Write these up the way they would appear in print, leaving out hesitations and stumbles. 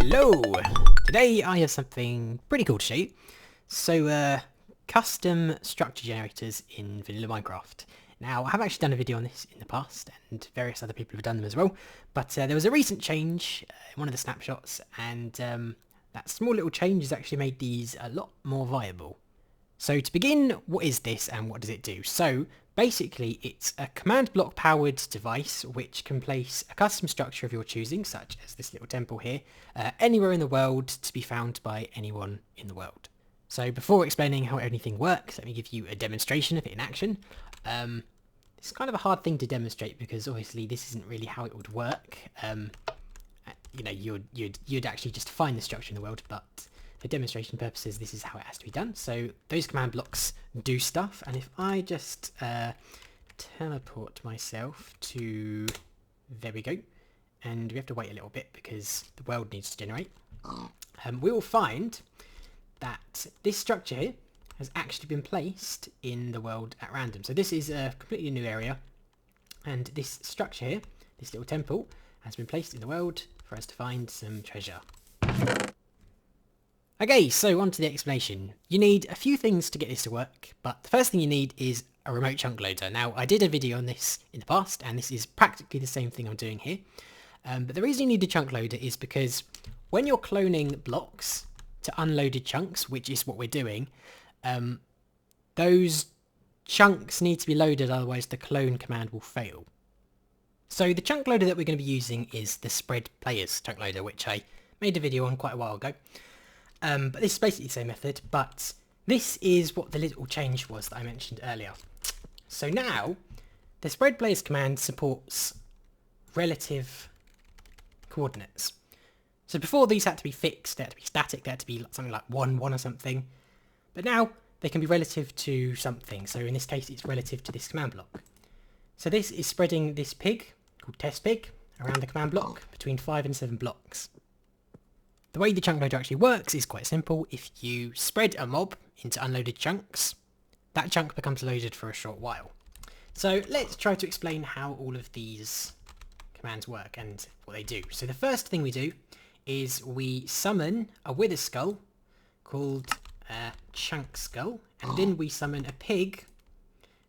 Hello! Today I have something pretty cool to show you. So, custom structure generators in vanilla Minecraft. Now, I have actually done a video on this in the past, and various other people have done them as well, but there was a recent change in one of the snapshots, and that small little change has actually made these a lot more viable. So to begin, what is this and what does it do? So basically it's a command block powered device which can place a custom structure of your choosing, such as this little temple here, anywhere in the world to be found by anyone in the world. So before explaining how anything works, let me give you a demonstration of it in action. It's kind of a hard thing to demonstrate because obviously this isn't really how it would work. You know, you'd actually just find the structure in the world, but for demonstration purposes, this is how it has to be done. So those command blocks do stuff, and if I just teleport myself to... there we go. And we have to wait a little bit because the world needs to generate. We will find that this structure here has actually been placed in the world at random. So this is a completely new area, and this structure here, this little temple, has been placed in the world for us to find some treasure. Okay, so on to the explanation. You need a few things to get this to work, but the first thing you need is a remote chunk loader. Now, I did a video on this in the past, and this is practically the same thing I'm doing here. But the reason you need a chunk loader is because when you're cloning blocks to unloaded chunks, which is what we're doing, those chunks need to be loaded, otherwise the clone command will fail. So the chunk loader that we're going to be using is the spread players chunk loader, which I made a video on quite a while ago. But this is basically the same method, but this is what the little change was that I mentioned earlier. So now, the spread players command supports relative coordinates. So before these had to be fixed, they had to be static, they had to be something like 1, 1 or something. But now, they can be relative to something. So in this case, it's relative to this command block. So this is spreading this pig, called test pig, around the command block between 5 and 7 blocks. The way the chunk loader actually works is quite simple. If you spread a mob into unloaded chunks, that chunk becomes loaded for a short while. So let's try to explain how all of these commands work and what they do. So the first thing we do is we summon a wither skull called chunk skull, and then we summon a pig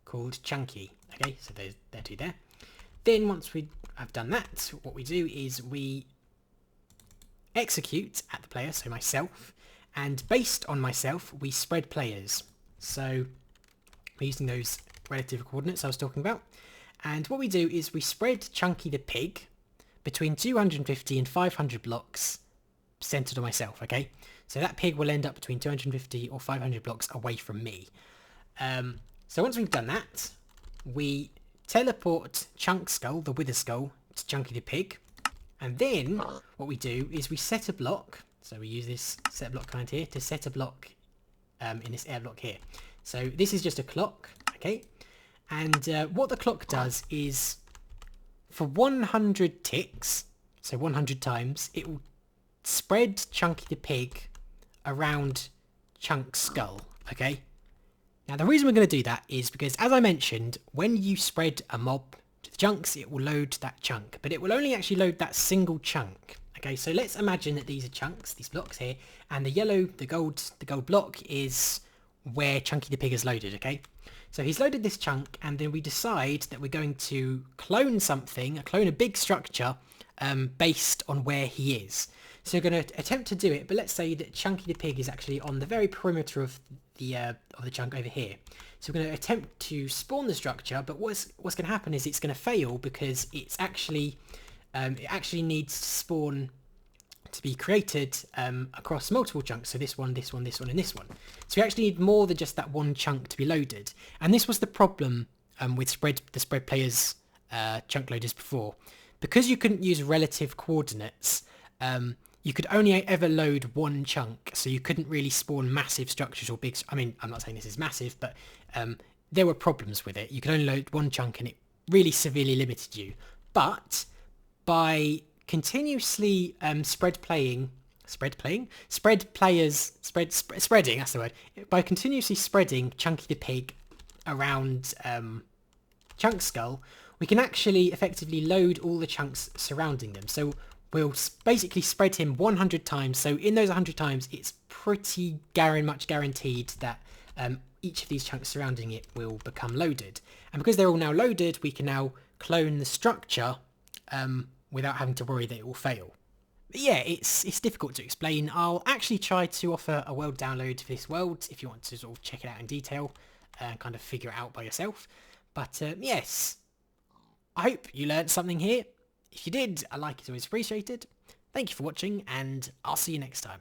called chunky. Okay, so they're two there. Then once we have done that, what we do is we execute at the player, so myself, and based on myself we spread players. So we're using those relative coordinates I was talking about, and what we do is we spread Chunky the pig between 250 and 500 blocks centered on myself. Okay, so that pig will end up between 250 or 500 blocks away from me. So once we've done that, we teleport Chunk Skull, the wither skull, to Chunky the pig. And then what we do is we set a block. So we use this set block command here to set a block in this air block here. So this is just a clock, okay? And what the clock does is for 100 ticks, so 100 times, it will spread Chunky the pig around Chunk Skull, okay? Now the reason we're going to do that is because, as I mentioned, when you spread a mob to the chunks, it will load that chunk, but it will only actually load that single chunk. Okay, so let's imagine that these are chunks, these blocks here, and the yellow, the gold block is where Chunky the pig is loaded. Okay, so he's loaded this chunk, and then we decide that we're going to clone something, clone a big structure based on where he is. So we're going to attempt to do it, but let's say that Chunky the pig is actually on the very perimeter of the chunk over here. So we're going to attempt to spawn the structure, but what's going to happen is it's going to fail because it's actually it actually needs to spawn to be created across multiple chunks. So this one, this one, this one, and this one. So we actually need more than just that one chunk to be loaded. And this was the problem with the spread players chunk loaders before, because you couldn't use relative coordinates. You could only ever load one chunk, so you couldn't really spawn massive structures or big... I mean, I'm not saying this is massive, but there were problems with it. You could only load one chunk and it really severely limited you. But by continuously spreading, that's the word. By continuously spreading Chunky the pig around Chunk Skull, we can actually effectively load all the chunks surrounding them. So we'll basically spread him 100 times. So in those 100 times, it's pretty much guaranteed that each of these chunks surrounding it will become loaded. And because they're all now loaded, we can now clone the structure without having to worry that it will fail. But yeah, it's difficult to explain. I'll actually try to offer a world download for this world if you want to sort of check it out in detail and kind of figure it out by yourself. But yes, I hope you learned something here. If you did, a like is always appreciated. Thank you for watching, and I'll see you next time.